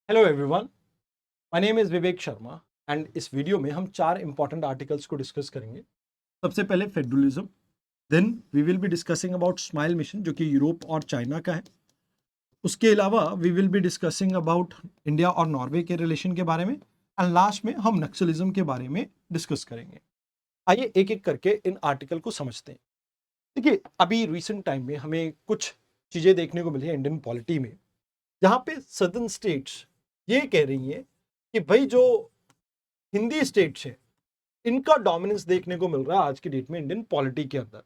Hello everyone, my name is Vivek Sharma and इस video में हम 4 इंपॉर्टेंट आर्टिकल्स को डिस्कस करेंगे। सबसे पहले federalism, then we will be discussing about smile mission जो कि यूरोप और चाइना का है। उसके अलावा we will be discussing about India और नॉर्वे के रिलेशन के बारे में एंड लास्ट में हम नक्सलिज्म के बारे में डिस्कस करेंगे। आइए एक एक करके इन आर्टिकल को समझते हैं। देखिए, अभी रिसेंट टाइम में हमें कुछ चीज़ें देखने को मिली है इंडियन पॉलिटी में, जहाँ पे सदर्न स्टेट्स ये कह रही हैं कि भाई जो हिंदी स्टेट्स है इनका डोमिनेंस देखने को मिल रहा है आज की डेट में इंडियन पॉलिटी के अंदर।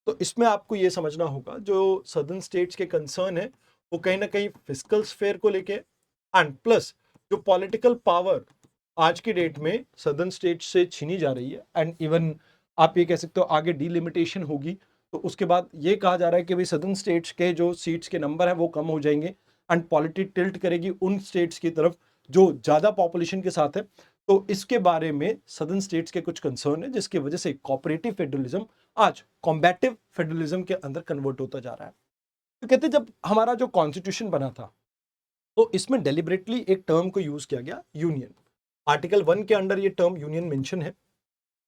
तो इसमें आपको ये समझना होगा जो सदर्न स्टेट्स के कंसर्न है वो कहीं ना कहीं फिस्कल स्फेयर को लेके एंड प्लस जो पॉलिटिकल पावर आज की डेट में सदर्न स्टेट्स से छीनी जा रही है एंड इवन आप ये कह सकते हो आगे डिलिमिटेशन होगी तो उसके बाद ये कहा जा रहा है कि भाई सदर्न स्टेट्स के जो सीट्स के नंबर है वो कम हो जाएंगे एंड पॉलिटी टिल्ट करेगी उन स्टेट्स की तरफ जो ज़्यादा पॉपुलेशन के साथ है। तो इसके बारे में सदर्न स्टेट्स के कुछ कंसर्न है जिसकी वजह से कोऑपरेटिव फेडरलिज्म आज कॉम्बैटिव फेडरलिज्म के अंदर कन्वर्ट होता जा रहा है। तो कहते हैं जब हमारा जो कॉन्स्टिट्यूशन बना था तो इसमें डेलिबरेटली एक टर्म को यूज किया गया यूनियन। आर्टिकल 1 के अंडर ये टर्म यूनियन मेंशन है।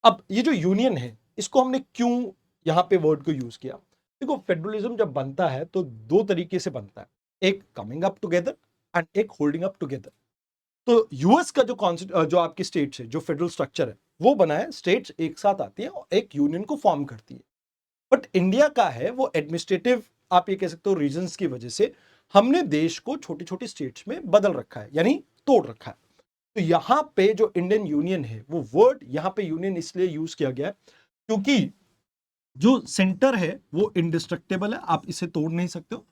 अब ये जो यूनियन है इसको हमने क्यों यहाँ पे वर्ड को यूज किया? देखो, फेडरलिज्म जब बनता है तो दो तरीके से बनता है, एक कमिंग अप टुगेदर एंड एक होल्डिंग अप टुगेदर। तो यूएस का जो आपकी स्टेट्स है, जो फेडरल स्ट्रक्चर है वो बना है, स्टेट्स एक साथ आती है और एक यूनियन को फॉर्म करती है। बट इंडिया का है वो एडमिनिस्ट्रेटिव, आप ये कह सकते हो रीजंस की वजह से हमने देश को छोटी छोटी स्टेट्स में बदल रखा है, यानी तोड़ रखा है। तो यहां पे जो इंडियन यूनियन है वो वर्ड यहां पे यूनियन इसलिए यूज किया गया है क्योंकि जो सेंटर है वो इंडिस्ट्रक्टेबल है, आप इसे तोड़ नहीं सकते हो,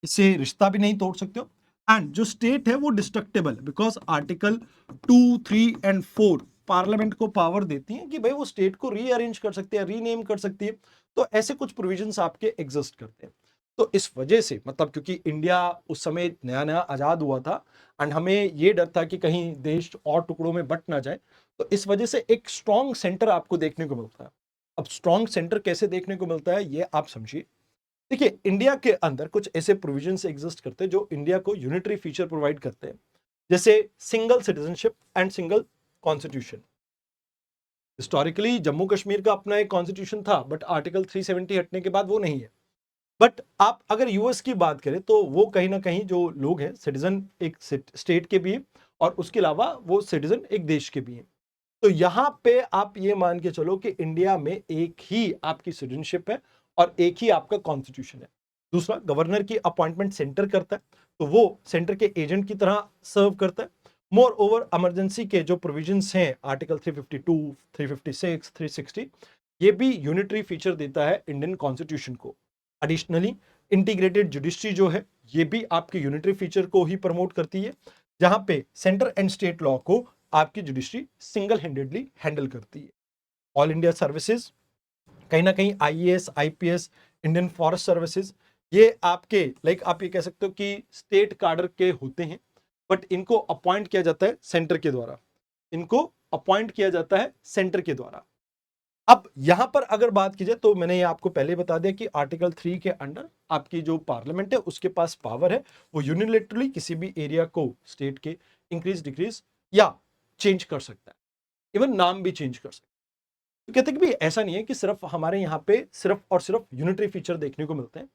इससे रिश्ता भी नहीं तोड़ सकते हो। एंड जो स्टेट है वो डिस्ट्रक्टेबल है बिकॉज आर्टिकल 2, 3 एंड 4 पार्लियामेंट को पावर देती है कि भाई वो स्टेट को रीअरेंज कर सकती है, रीनेम कर सकती है। तो ऐसे कुछ प्रोविजंस आपके एग्जिस्ट करते हैं। तो इस वजह से मतलब क्योंकि इंडिया उस समय नया नया आजाद हुआ था एंड हमें ये डर था कि कहीं देश और टुकड़ों में बंट ना जाए, तो इस वजह से एक स्ट्रॉन्ग सेंटर आपको देखने को मिलता है। अब स्ट्रॉन्ग सेंटर कैसे देखने को मिलता है ये आप समझिए। देखिए, इंडिया के अंदर कुछ ऐसे प्रोविजंस एग्जिस्ट करते हैं जो इंडिया को यूनिटरी फीचर प्रोवाइड करते हैं, जैसे single citizenship and single constitution. Historically Jammu Kashmir का अपना एक कॉन्स्टिट्यूशन था बट आर्टिकल 370 हटने के बाद वो नहीं है। बट आप अगर यूएस की बात करें तो वो कहीं ना कहीं जो लोग हैं सिटीजन एक स्टेट के भी हैं और उसके अलावा वो सिटीजन एक देश के भी हैं। तो यहां पे आप ये मान के चलो कि इंडिया में एक ही आपकी सिटीजनशिप है और एक ही आपका कॉन्स्टिट्यूशन है। दूसरा, गवर्नर की अपॉइंटमेंट सेंटर करता है, तो वो सेंटर के एजेंट की तरह सर्व करता है। मोर ओवर इमरजेंसी के जो प्रोविजंस हैं आर्टिकल 352, 356, 360, ये भी यूनिटरी फीचर देता है इंडियन कॉन्स्टिट्यूशन को। एडिशनली इंटीग्रेटेड जुडिशरी जो है ये भी आपके यूनिटरी फीचर को ही प्रमोट करती है, जहां पे सेंटर एंड स्टेट लॉ को आपकी जुडिशरी सिंगल हैंडेडली हैंडल करती है। ऑल इंडिया सर्विसेज, कहीं ना कहीं IAS, IPS, Indian forest services, ये आपके लाइक आप ये कह सकते हो कि स्टेट कार्डर के होते हैं बट इनको अपॉइंट किया जाता है सेंटर के द्वारा। इनको अपॉइंट किया जाता है सेंटर के द्वारा। अब यहां पर अगर बात की जाए तो मैंने ये आपको पहले बता दिया कि आर्टिकल 3 के अंडर आपकी जो पार्लियामेंट है उसके पास पावर है, वो यूनिलेटरली किसी भी एरिया को स्टेट के इंक्रीज डिक्रीज या चेंज कर सकता है, इवन नाम भी चेंज कर सकता है। तो कहते हैं कि भाई ऐसा नहीं है कि सिर्फ हमारे यहाँ पे सिर्फ और सिर्फ यूनिटरी फीचर देखने को मिलते हैं,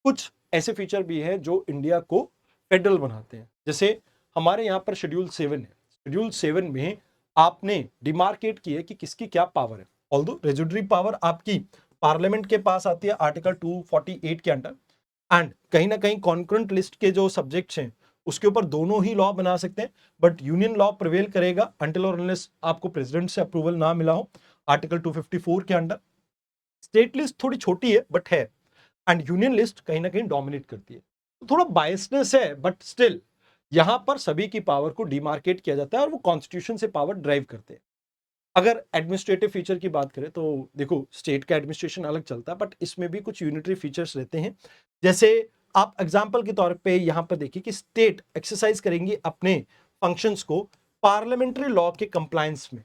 कुछ ऐसे फीचर भी हैं जो इंडिया को फेडरल बनाते हैं। जैसे हमारे यहाँ पर शेड्यूल 7 है, शेड्यूल 7 में आपने डिमार्केट की है कि किसकी क्या पावर है। ऑल्दो रेजुडरी पावर आपकी पार्लियामेंट के पास आती है आर्टिकल 248 के अंडर, एंड कहीं ना कहीं कॉन्करेंट लिस्ट के जो सब्जेक्ट्स हैं उसके ऊपर दोनों ही लॉ बना सकते हैं, बट यूनियन लॉ प्रिवेल करेगा अंटिल और अनलेस आपको प्रेसिडेंट से अप्रूवल ना मिला हो। आर्टिकल 254 के अंडर स्टेट लिस्ट थोड़ी छोटी है बट है, एंड यूनियन लिस्ट कहीं ना कहीं डोमिनेट करती है। तो थोड़ा बायसनेस है बट स्टिल यहां पर सभी की पावर को डिमार्केट किया जाता है और वो कॉन्स्टिट्यूशन से पावर ड्राइव करते हैं। अगर एडमिनिस्ट्रेटिव फीचर की बात करें तो देखो, स्टेट का एडमिनिस्ट्रेशन अलग चलता है बट इसमें भी कुछ यूनिटरी फीचर्स रहते हैं। जैसे आप एग्जांपल के तौर पे यहां पर देखिए कि स्टेट एक्सरसाइज करेंगी अपने फंक्शंस को पार्लियामेंट्री लॉ के कंप्लायंस में।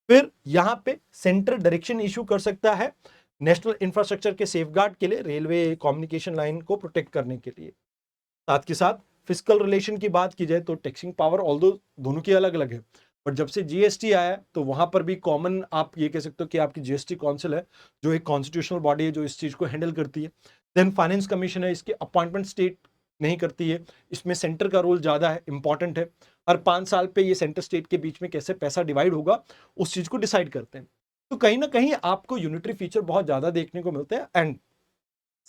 फिर यहां पे सेंटर डायरेक्शन इशू कर सकता है नेशनल इंफ्रास्ट्रक्चर के सेफगार्ड के लिए, रेलवे कम्युनिकेशन लाइन को प्रोटेक्ट करने के लिए। साथ के साथ फिस्कल रिलेशन की बात की जाए तो टैक्सिंग पावर ऑल्दो दोनों की अलग अलग है, बट जब से जीएसटी आया तो वहां पर भी कॉमन आप ये कह सकते हो कि आपकी जीएसटी काउंसिल है जो एक कॉन्स्टिट्यूशनल बॉडी है जो इस चीज को हैंडल करती है। देन फाइनेंस कमीशन है, इसकी अपॉइंटमेंट स्टेट नहीं करती है, इसमें सेंटर का रोल ज्यादा है, इंपॉर्टेंट है। हर 5 साल पे ये सेंटर स्टेट के बीच में कैसे पैसा डिवाइड होगा उस चीज को डिसाइड करते हैं। तो कहीं ना कहीं आपको यूनिटरी फीचर बहुत ज्यादा देखने को मिलते हैं, एंड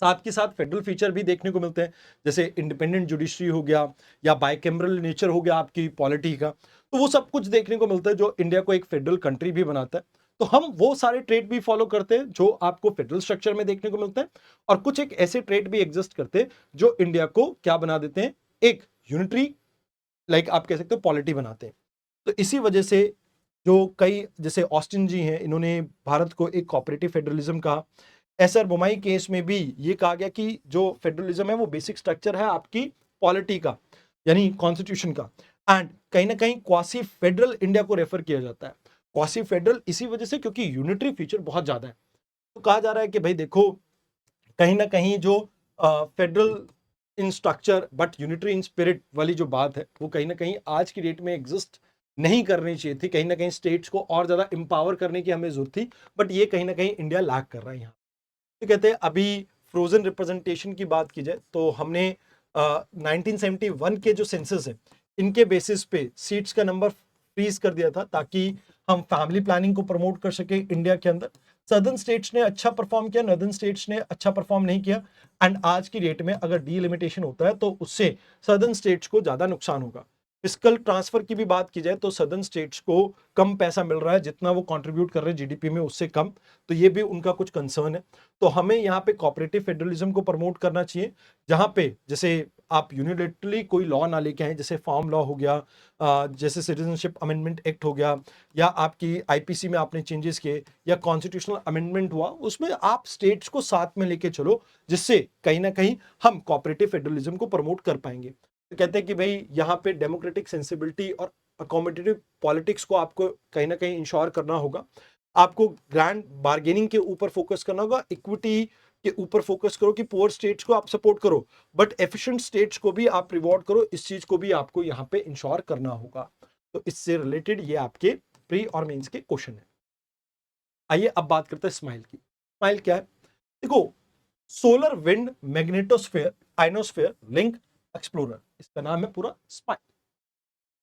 साथ के साथ फेडरल फीचर भी देखने को मिलते हैं, जैसे इंडिपेंडेंट जुडिशरी हो गया या बाइकैमरल नेचर हो गया आपकी पॉलिटी का। तो वो सब कुछ देखने को मिलता है जो इंडिया को एक फेडरल कंट्री भी बनाता है। तो हम वो सारे ट्रेड भी फॉलो करते हैं जो आपको फेडरल स्ट्रक्चर में देखने को मिलते हैं, और कुछ एक ऐसे ट्रेड भी एग्जिस्ट करते हैं जो इंडिया को क्या बना देते हैं, एक यूनिटरी लाइक आप कह सकते हो पॉलिटी बनाते हैं। तो इसी वजह से जो कई जैसे ऑस्टिन जी हैं, इन्होंने भारत को एक कोऑपरेटिव फेडरलिज्म कहा। एसआर बोमाई केस में भी ये कहा गया कि जो फेडरलिज्म है वो बेसिक स्ट्रक्चर है आपकी पॉलिटी का, यानी कॉन्स्टिट्यूशन का। एंड कहीं ना कहीं क्वासी फेडरल इंडिया को रेफर किया जाता है। क्वासी फेडरल इसी वजह से क्योंकि यूनिटरी फीचर बहुत ज्यादा है। तो कहा जा रहा है कि भाई देखो, कहीं ना कहीं जो federal in structure but unitary in spirit वाली जो बात है वो कहीं ना कहीं आज की डेट में एग्जिस्ट नहीं करनी चाहिए थी। कहीं ना कहीं स्टेट्स को और ज्यादा एम्पावर करने की हमें जरूरत थी, बट ये कहीं ना कहीं इंडिया लैक कर रहा है यहाँ। तो कहते हैं अभी फ्रोजन रिप्रेजेंटेशन की बात की जाए तो हमने 1971 के जो सेंसस है इनके बेसिस पे सीट्स का नंबर फ्रीज कर दिया था ताकि हम फैमिली प्लानिंग को प्रमोट कर सके इंडिया के अंदर। सदर्न स्टेट्स ने अच्छा परफॉर्म किया, नॉर्दर्न स्टेट्स ने अच्छा परफॉर्म नहीं किया। एंड आज की डेट में अगर डीलिमिटेशन होता है तो उससे सदर्न स्टेट्स को ज्यादा नुकसान होगा। फिस्कल ट्रांसफर की भी बात की जाए तो सदर्न स्टेट्स को कम पैसा मिल रहा है, जितना वो कंट्रीब्यूट कर रहे हैं जीडीपी में उससे कम। तो ये भी उनका कुछ कंसर्न है। तो हमें यहाँ पे कोऑपरेटिव फेडरलिज्म को प्रमोट करना चाहिए, जहां पे जैसे आप यूनिलेटरली कोई लॉ ना लेके आए, जैसे फार्म लॉ हो गया, जैसे सिटीजनशिप अमेंडमेंट एक्ट हो गया, या आपकी आईपीसी में आपने चेंजेस किए, या कॉन्स्टिट्यूशनल अमेंडमेंट हुआ, उसमें आप स्टेट्स को साथ में लेके चलो, जिससे कहीं ना कहीं हम कोऑपरेटिव फेडरलिज्म को प्रमोट कर पाएंगे। तो कहते हैं कि भाई यहाँ पे डेमोक्रेटिक सेंसिबिलिटी और अकोमोडेटिव पॉलिटिक्स को आपको कहीं ना कहीं इंश्योर करना होगा। आपको ग्रैंड बार्गेनिंग के ऊपर फोकस करना होगा, इक्विटी के ऊपर फोकस करो कि पुअर स्टेट्स को आप सपोर्ट करो, बट एफिशिएंट स्टेट्स को भी आप रिवॉर्ड करो। इस चीज को भी आपको यहाँ पे इंश्योर करना होगा। तो इससे रिलेटेड ये आपके प्री और मेंस के क्वेश्चन है। आइए अब बात करते हैं स्माइल की। स्माइल क्या है? देखो, solar wind magnetosphere ionosphere link explorer, इसका नाम है पूरा स्माइल।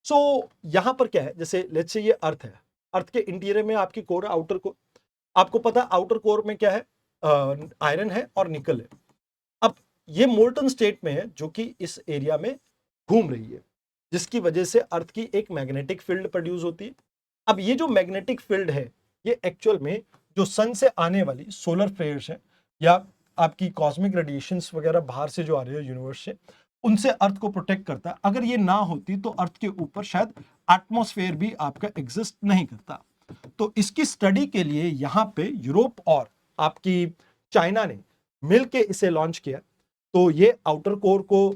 सो यहां पर क्या है, जैसे लेट्स से ये अर्थ है, अर्थ के इंटीरियर में आपकी कोर है, आउटर कोर। आपको पता है आउटर कोर में क्या है, आयरन है और निकल है। अब ये मोल्टन स्टेट में है जो कि इस एरिया में घूम रही है, जिसकी वजह से अर्थ की एक मैग्नेटिक फील्ड प्रोड्यूस होती है। अब ये जो मैग्नेटिक फील्ड है ये एक्चुअल में जो सन से आने वाली सोलर फ्लेयर्स है या आपकी कॉस्मिक रेडिएशंस वगैरह बाहर से जो आ रही है यूनिवर्स से, उनसे अर्थ को प्रोटेक्ट करता है। अगर ये ना होती तो अर्थ के ऊपर शायद एटमॉस्फेयर भी आपका एग्जिस्ट नहीं करता। तो इसकी स्टडी के लिए यहाँ पे यूरोप और आपकी चाइना ने मिलके इसे लॉन्च किया। तो ये आउटर कोर को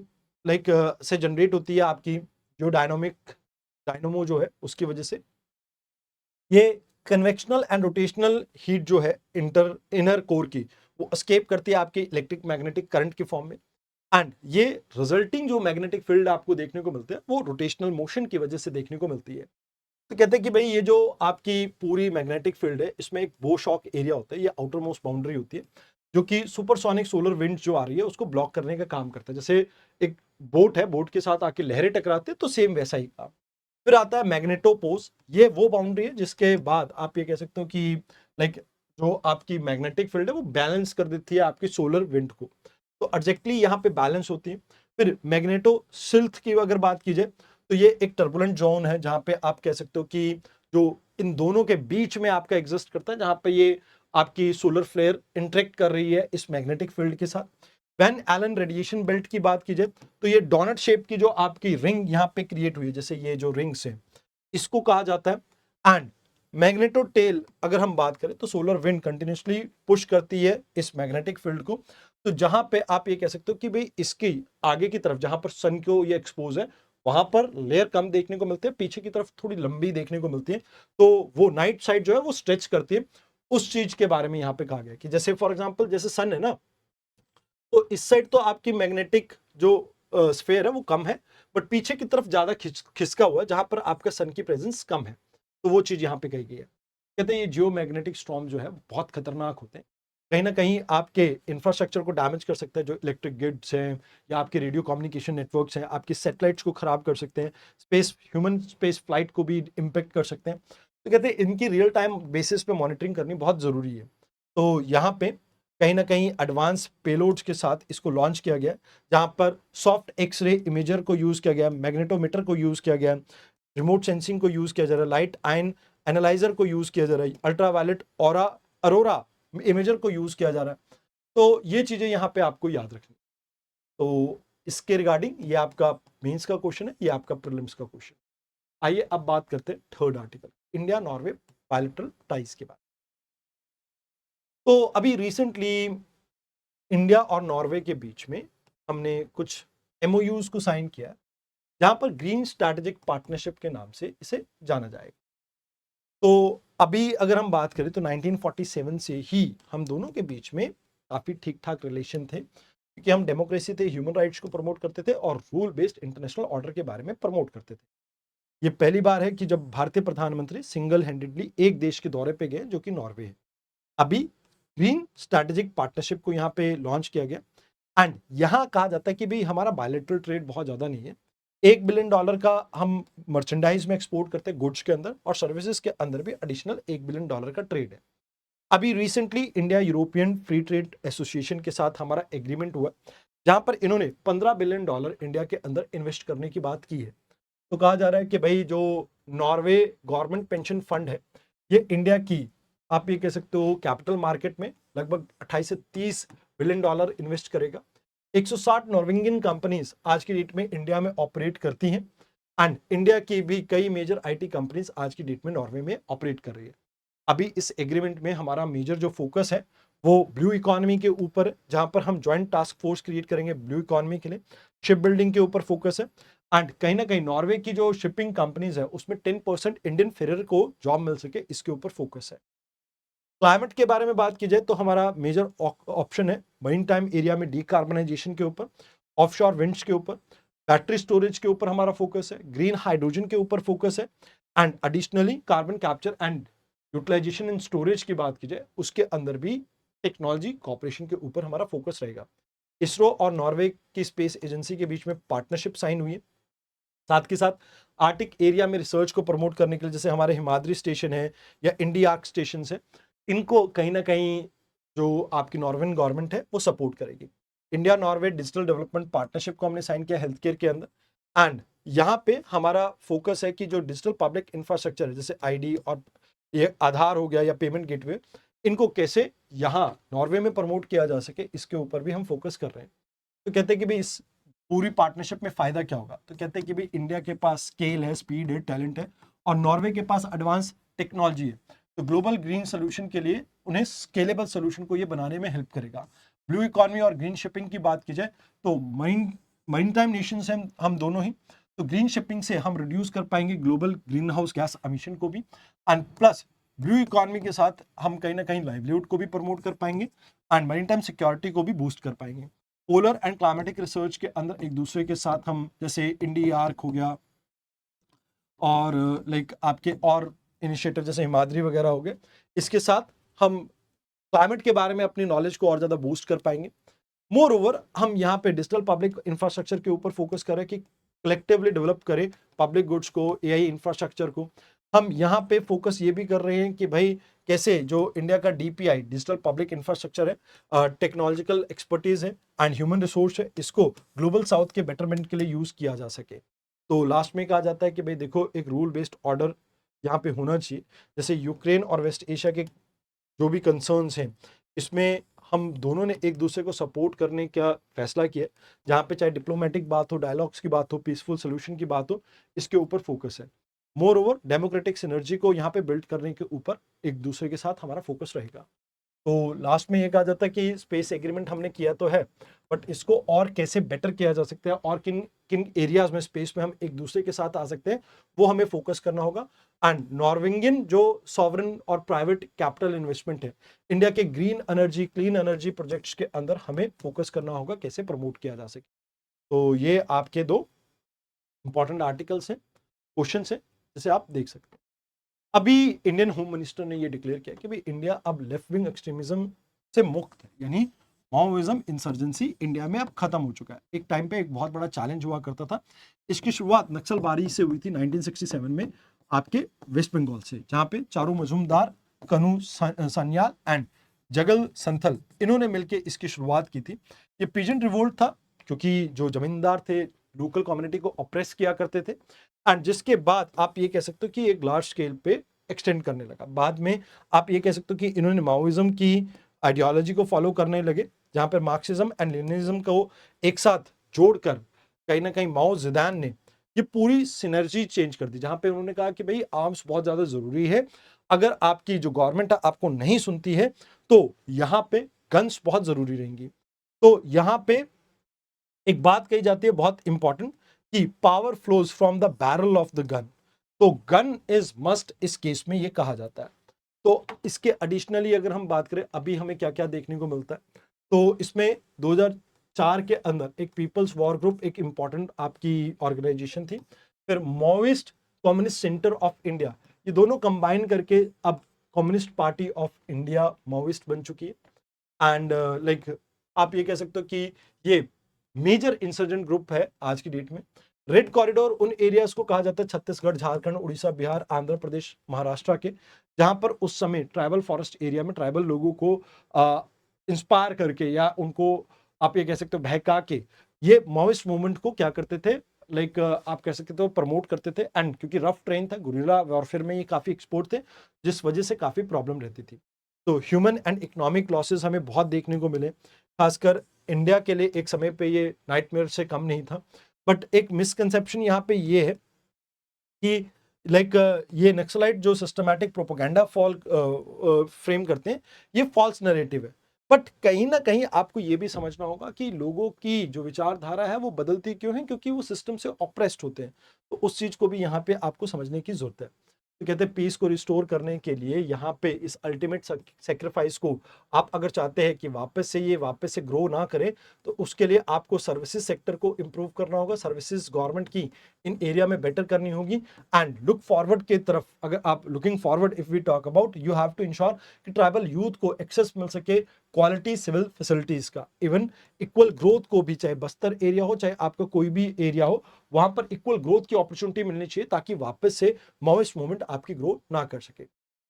लाइक से जनरेट होती है आपकी जो डायनोमो जो है उसकी वजह से। ये कन्वेक्शनल एंड रोटेशनल हीट जो है इनर कोर की, वो एस्केप करती है आपके इलेक्ट्रिक मैग्नेटिक करंट के फॉर्म में। एंड ये रिजल्टिंग जो मैग्नेटिक फील्ड आपको देखने को मिलते हैं वो रोटेशनल मोशन की वजह से देखने को मिलती है। तो कहते हैं कि भाई ये जो आपकी पूरी मैग्नेटिक फील्ड है इसमें एक बो शॉक एरिया होता है, ये आउटर मोस्ट बाउंड्री होती है, जो कि सुपरसोनिक सोलर विंड जो आ रही है उसको ब्लॉक करने का काम करता है। जैसे एक बोट है, बोट के साथ आके लहरें टकराते हैं, तो सेम वैसा ही काम। फिर आता है मैग्नेटोपोज, ये वो बाउंड्री है जिसके बाद आप ये कह सकते हो कि लाइक जो आपकी मैग्नेटिक फील्ड है वो बैलेंस कर देती है आपकी सोलर विंड को। तो एग्जैक्टली यहाँ पे बैलेंस होती है। फिर मैग्नेटो सिल्थ की अगर बात की जाए तो ये एक टर्बुलेंट जोन है जहां पे आप कह सकते हो कि जो इन दोनों के बीच में आपका एग्जिस्ट करता है, जहां पे ये आपकी सोलर फ्लेयर इंटरेक्ट कर रही है इस मैग्नेटिक फील्ड के साथ। वैन एलन रेडिएशन बेल्ट की बात की जाए तो ये डोनट शेप की जो आपकी रिंग यहाँ पे क्रिएट हुई है, जैसे ये जो रिंग्स है इसको कहा जाता है। एंड मैग्नेटो टेल अगर हम बात करें तो सोलर विंड कंटिन्यूसली पुश करती है इस मैग्नेटिक फील्ड को। तो जहां पे आप ये कह सकते हो कि भाई इसकी आगे की तरफ जहां पर सन को ये एक्सपोज है वहां पर लेयर कम देखने को मिलते हैं, पीछे की तरफ थोड़ी लंबी देखने को मिलती है। तो वो नाइट साइड जो है वो स्ट्रेच करती है। उस चीज के बारे में यहाँ पे कहा गया कि जैसे फॉर एग्जांपल जैसे सन है ना, तो इस साइड तो आपकी मैग्नेटिक जो स्फेयर है वो कम है, बट पीछे की तरफ ज्यादा खिसका हुआ है जहां पर आपका सन की प्रेजेंस कम है। तो वो चीज यहाँ पे कही गई है। कहते हैं ये जियो मैग्नेटिक स्टॉर्म जो है बहुत खतरनाक होते हैं, कहीं ना कहीं आपके इंफ्रास्ट्रक्चर को डैमेज कर सकता है, जो इलेक्ट्रिक ग्रिड्स हैं या आपके रेडियो कम्युनिकेशन नेटवर्क्स हैं, आपकी सैटेलाइट्स को खराब कर सकते हैं, ह्यूमन स्पेस फ्लाइट को भी इम्पेक्ट कर सकते हैं। तो कहते हैं इनकी रियल टाइम बेसिस पे मॉनिटरिंग करनी बहुत जरूरी है। तो यहाँ पे कहीं ना कहीं एडवांस पेलोड्स के साथ इसको लॉन्च किया गया, जहां पर सॉफ्ट एक्सरे इमेजर को यूज किया गया, मैग्नेटोमीटर को यूज किया गया, रिमोट सेंसिंग को यूज किया जा रहा है, लाइट आयन एनालाइजर को यूज किया जा रहा है, अल्ट्रावायलेट और अरोरा इमेजर को यूज किया जा रहा है। तो ये चीजें यहाँ पे आपको याद रखनी। तो इसके रिगार्डिंग ये आपका मेंस का क्वेश्चन है, ये आपका प्रीलिम्स का क्वेश्चन। आइए अब बात करते हैं third article, India Norway bilateral ties के बारे में। तो अभी रिसेंटली इंडिया और नॉर्वे के बीच में हमने कुछ एमओयूज को साइन किया, जहां पर ग्रीन स्ट्रैटेजिक पार्टनरशिप के नाम से इसे जाना जाएगा। तो अभी अगर हम बात करें तो 1947 से ही हम दोनों के बीच में काफी ठीक ठाक रिलेशन थे, क्योंकि हम डेमोक्रेसी थे, ह्यूमन राइट्स को प्रमोट करते थे और रूल बेस्ड इंटरनेशनल ऑर्डर के बारे में प्रमोट करते थे। ये पहली बार है कि जब भारतीय प्रधानमंत्री सिंगल हैंडेडली एक देश के दौरे पे गए, जो कि नॉर्वे है। अभी ग्रीन स्ट्रैटेजिक पार्टनरशिप को यहाँ पे लॉन्च किया गया, एंड यहाँ कहा जाता है कि भाई हमारा बायलैटरल ट्रेड बहुत ज्यादा नहीं है, $1 बिलियन का हम मर्चेंडाइज में एक्सपोर्ट करते हैं, गुड्स के अंदर, और सर्विसेज के अंदर भी एडिशनल $1 बिलियन का ट्रेड है। अभी recently India European free trade association के साथ हमारा एग्रीमेंट हुआ, जहां पर इन्होंने $15 बिलियन इंडिया के अंदर इन्वेस्ट करने की बात की है। तो कहा जा रहा है कि भाई जो नॉर्वे गवर्नमेंट पेंशन फंड है, ये इंडिया की, आप ये कह सकते हो, कैपिटल मार्केट में लगभग 28 से $30 बिलियन इन्वेस्ट करेगा। 160 नॉर्वेजियन कंपनीज आज की डेट में इंडिया में ऑपरेट करती हैं, एंड इंडिया की भी कई मेजर आईटी कंपनीज आज की डेट में नॉर्वे में ऑपरेट कर रही है। अभी इस एग्रीमेंट में हमारा मेजर जो फोकस है वो ब्लू इकोनॉमी के ऊपर, जहां पर हम ज्वाइंट टास्क फोर्स क्रिएट करेंगे ब्लू इकोनॉमी के लिए, शिप बिल्डिंग के ऊपर फोकस है, एंड कहीं ना कहीं नॉर्वे की जो शिपिंग कंपनीज है उसमें 10% इंडियन फेरर को जॉब मिल सके, इसके ऊपर फोकस है। क्लाइमेट के बारे में बात की जाए तो हमारा मेजर ऑप्शन है मरीन टाइम एरिया में डिकार्बनाइजेशन के ऊपर, ऑफशोर विंड्स के ऊपर, बैटरी स्टोरेज के ऊपर हमारा फोकस है, ग्रीन हाइड्रोजन के ऊपर फोकस है, and additionally carbon capture and utilization and storage की बात की जाए उसके अंदर भी टेक्नोलॉजी कॉपरेशन के ऊपर हमारा फोकस रहेगा। इसरो और नॉर्वे की स्पेस एजेंसी के बीच में पार्टनरशिप साइन हुई है। साथ के साथ आर्टिक एरिया में रिसर्च को प्रमोट करने के लिए, जैसे हमारे हिमाद्री स्टेशन है या इंडियार्क स्टेशन है, इनको कहीं ना कहीं जो आपकी नॉर्वेन गवर्नमेंट है वो सपोर्ट करेगी। India Norway digital development partnership को हमने साइन किया हेल्थ केयर के अंदर, एंड यहाँ पे हमारा फोकस है कि जो डिजिटल पब्लिक इंफ्रास्ट्रक्चर है, जैसे आईडी और ये आधार हो गया या पेमेंट गेटवे, इनको कैसे यहाँ नॉर्वे में प्रमोट किया जा सके, इसके ऊपर भी हम फोकस कर रहे हैं। तो कहते हैं कि भाई इस पूरी पार्टनरशिप में फायदा क्या होगा, तो कहते हैं कि भाई इंडिया के पास स्केल है, स्पीड है, टैलेंट है, और नॉर्वे के पास एडवांस टेक्नोलॉजी है। तो ग्लोबल ग्रीन सोल्यूशन के लिए उन्हें स्केलेबल सोल्यूशन को ये बनाने में हेल्प करेगा। ब्लू इकोनॉमी और ग्रीन शिपिंग की बात की जाए तो मरीन टाइम नेशन से हम दोनों ही, तो ग्रीन शिपिंग से हम रिड्यूस कर पाएंगे global green house gas emission को भी, एंड प्लस ब्लू इकोनॉमी के साथ हम कहीं ना कहीं लाइवलीहुड को भी प्रमोट कर पाएंगे, एंड मरीन टाइम सिक्योरिटी को भी बूस्ट कर पाएंगे। पोलर एंड क्लाइमेटिक रिसर्च के अंदर एक दूसरे के साथ हम, जैसे इंडियार्क हो गया और लाइक आपके और इनिशिएटिव जैसे हिमाद्री वगैरह हो गए, इसके साथ हम क्लाइमेट के बारे में अपनी नॉलेज को और ज़्यादा बूस्ट कर पाएंगे। मोर ओवर हम यहाँ पे डिजिटल पब्लिक इंफ्रास्ट्रक्चर के ऊपर फोकस करें कि कलेक्टिवली डेवलप करें पब्लिक गुड्स को, एआई इंफ्रास्ट्रक्चर को। हम यहाँ पे फोकस ये भी कर रहे हैं कि भाई कैसे जो इंडिया का डीपीआई डिजिटल पब्लिक इंफ्रास्ट्रक्चर है, टेक्नोलॉजिकल एक्सपर्टीज है एंड ह्यूमन रिसोर्स है, इसको ग्लोबल साउथ के बेटरमेंट के लिए यूज किया जा सके। तो लास्ट में कहा जाता है कि भाई देखो, एक रूल बेस्ड ऑर्डर यहाँ पे होना चाहिए। जैसे यूक्रेन और वेस्ट एशिया के जो भी कंसर्न्स हैं, इसमें हम दोनों ने एक दूसरे को सपोर्ट करने का फैसला किया, जहाँ पे चाहे डिप्लोमेटिक बात हो, डायलॉग्स की बात हो, पीसफुल सोल्यूशन की बात हो, इसके ऊपर फोकस है। मोर ओवर डेमोक्रेटिक सिनर्जी को यहाँ पे बिल्ड करने के ऊपर एक दूसरे के साथ हमारा फोकस रहेगा। तो लास्ट में ये कहा जाता है कि स्पेस एग्रीमेंट हमने किया तो है, बट इसको और कैसे बेटर किया जा सकता है और किन किन एरियाज में स्पेस में हम एक दूसरे के साथ आ सकते हैं, वो हमें फोकस करना होगा। एंड नॉर्वेजियन जो सॉवरन और प्राइवेट कैपिटल इन्वेस्टमेंट है, इंडिया के green energy, clean energy projects के अंदर हमें फोकस करना होगा, कैसे प्रमोट किया जा सके। तो ये आपके दो इंपॉर्टेंट आर्टिकल्स हैं, क्वेश्चन है, जिसे आप देख सकते हैं। अभी इंडियन होम मिनिस्टर ने ये डिक्लेयर किया कि भाई इंडिया अब लेफ्ट विंग एक्सट्रीमिज्म से मुक्त है, यानी माओइज्म इंसर्जेंसी इंडिया में अब खत्म हो चुका है। एक टाइम पे एक बहुत बड़ा चैलेंज हुआ करता था। इसकी शुरुआत नक्सलबारी से हुई थी 1967 में आपके वेस्ट बंगाल से, जहां पे चारू मजूमदार, कनू सन्याल एंड जगल संथल, इन्होंने मिलकर इसकी शुरुआत की थी। ये पीजेंट रिवोल्ट था, क्योंकि जो जमींदार थे लोकल कम्युनिटी को ऑप्रेस किया करते थे, एंड जिसके बाद आप ये कह सकते हो कि एक लार्ज स्केल पे एक्सटेंड करने लगा। बाद में आप ये कह सकते हो कि इन्होंने माओइज्म की आइडियोलॉजी को फॉलो करने लगे, जहां पर मार्क्सिज्म एंड लेनिनिज्म को एक साथ जोड़कर कहीं ना कहीं माओ जिदान ने ये पूरी सिनर्जी चेंज कर दी, जहां पे उन्होंने कहा कि भाई आर्म्स बहुत ज्यादा जरूरी है। अगर आपकी जो गवर्नमेंट आपको नहीं सुनती है तो यहाँ पे गन्स बहुत जरूरी रहेंगी। तो यहाँ पे एक बात कही जाती है बहुत इंपॉर्टेंट, कि power flows from the barrel of the gun. तो गन इज मस्ट इस केस में ये कहा जाता है। तो इसके एडिशनली अगर हम बात करें अभी हमें क्या क्या देखने को मिलता है, तो इसमें 2004 के अंदर एक पीपल्स वॉर ग्रुप एक इंपॉर्टेंट आपकी ऑर्गेनाइजेशन थी, फिर Maoist communist centre of India, ये दोनों कंबाइन करके अब communist party of India Maoist बन चुकी है। एंड आप ये कह सकते हो कि ये मेजर इंसर्जेंट ग्रुप है आज की डेट में। रेड कॉरिडोर उन एरियाज को कहा जाता है छत्तीसगढ़, झारखंड, उड़ीसा, बिहार, आंध्र प्रदेश, महाराष्ट्र के, जहां पर उस समय ट्राइबल फॉरेस्ट एरिया में ट्राइबल लोगों को इंस्पायर करके या उनको आप ये कह सकते हो बहका के ये माओइस्ट मूवमेंट को क्या करते थे, आप कह सकते हो प्रमोट करते थे। एंड क्योंकि रफ ट्रेन था, गुरिल्ला वॉरफेयर में ये काफी एक्सपोर्ट थे, जिस वजह से काफी प्रॉब्लम रहती थी। तो ह्यूमन एंड इकोनॉमिक लॉसेस हमें बहुत देखने को मिले, खासकर इंडिया के लिए एक समय पे ये नाइटमेयर से कम नहीं था। बट एक मिसकंसेप्शन यहाँ पे ये है कि ये नक्सलाइट जो सिस्टमैटिक प्रोपोगंडा फॉल फ्रेम करते हैं, ये फॉल्स नैरेटिव है। बट कहीं ना कहीं आपको ये भी समझना होगा कि लोगों की जो विचारधारा है वो बदलती क्यों है, क्योंकि वो सिस्टम से ऑप्रेस्ड होते हैं। तो उस चीज को भी यहाँ पे आपको समझने की जरूरत है। तो कहते हैं पीस को रिस्टोर करने के लिए यहाँ पे इस अल्टीमेट सेक्रीफाइस को आप अगर चाहते हैं कि वापस से ग्रो ना करे, तो उसके लिए आपको सर्विसेज सेक्टर को इंप्रूव करना होगा, सर्विसेज गवर्नमेंट की इन एरिया में बेटर करनी होगी। एंड लुक फॉरवर्ड की तरफ, अगर आप looking forward if we talk about, you have to ensure कि ट्राइबल यूथ को एक्सेस मिल सके क्वालिटी सिविल फैसिलिटीज का, इवन इक्वल ग्रोथ को भी, चाहे बस्तर एरिया हो चाहे आपका कोई भी एरिया हो, वहां पर इक्वल ग्रोथ की अपॉर्चुनिटी मिलनी चाहिए, ताकि वापस से माओइस्ट मूवमेंट आपकी ग्रो ना कर सके।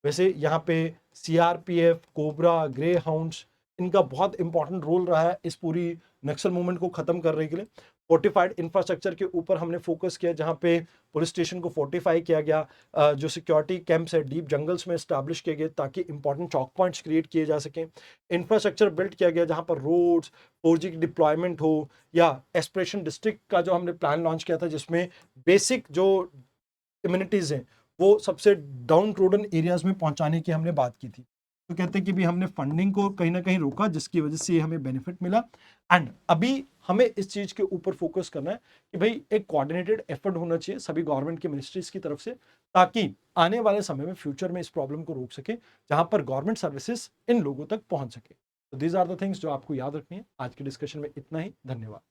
वैसे यहाँ पे सीआरपीएफ, कोबरा, ग्रे हाउंड्स, इनका बहुत इंपॉर्टेंट रोल रहा है इस पूरी नक्सल मूवमेंट को खत्म करने के लिए। फोर्टिफाइड इंफ्रास्ट्रक्चर के ऊपर हमने फोकस किया, जहां पे पुलिस स्टेशन को फोर्टिफाई किया गया, जो सिक्योरिटी कैंप्स है डीप जंगल्स में स्टैब्लिश किए गए ताकि इंपॉर्टेंट चौक पॉइंट्स क्रिएट किए जा सकें। इंफ्रास्ट्रक्चर बिल्ड किया गया जहां पर रोड्स, 4G की डिप्लॉयमेंट हो, या एस्पिरेशन डिस्ट्रिक्ट का जो हमने प्लान लॉन्च किया था, जिसमें बेसिक जो कम्युनिटीज हैं वो सबसे डाउन ट्रोडन एरियाज में पहुंचाने की हमने बात की थी। तो कहते हैं कि भी हमने फंडिंग को कहीं ना कहीं रोका, जिसकी वजह से हमें बेनिफिट मिला। एंड अभी हमें इस चीज के ऊपर फोकस करना है कि भाई एक कोऑर्डिनेटेड एफर्ट होना चाहिए सभी गवर्नमेंट की मिनिस्ट्रीज की तरफ से, ताकि आने वाले समय में फ्यूचर में इस प्रॉब्लम को रोक सके, जहां पर गवर्नमेंट सर्विसेज इन लोगों तक पहुंच सके। तो दीज आर द थिंग्स जो आपको याद रखनी है। आज के डिस्कशन में इतना ही, धन्यवाद।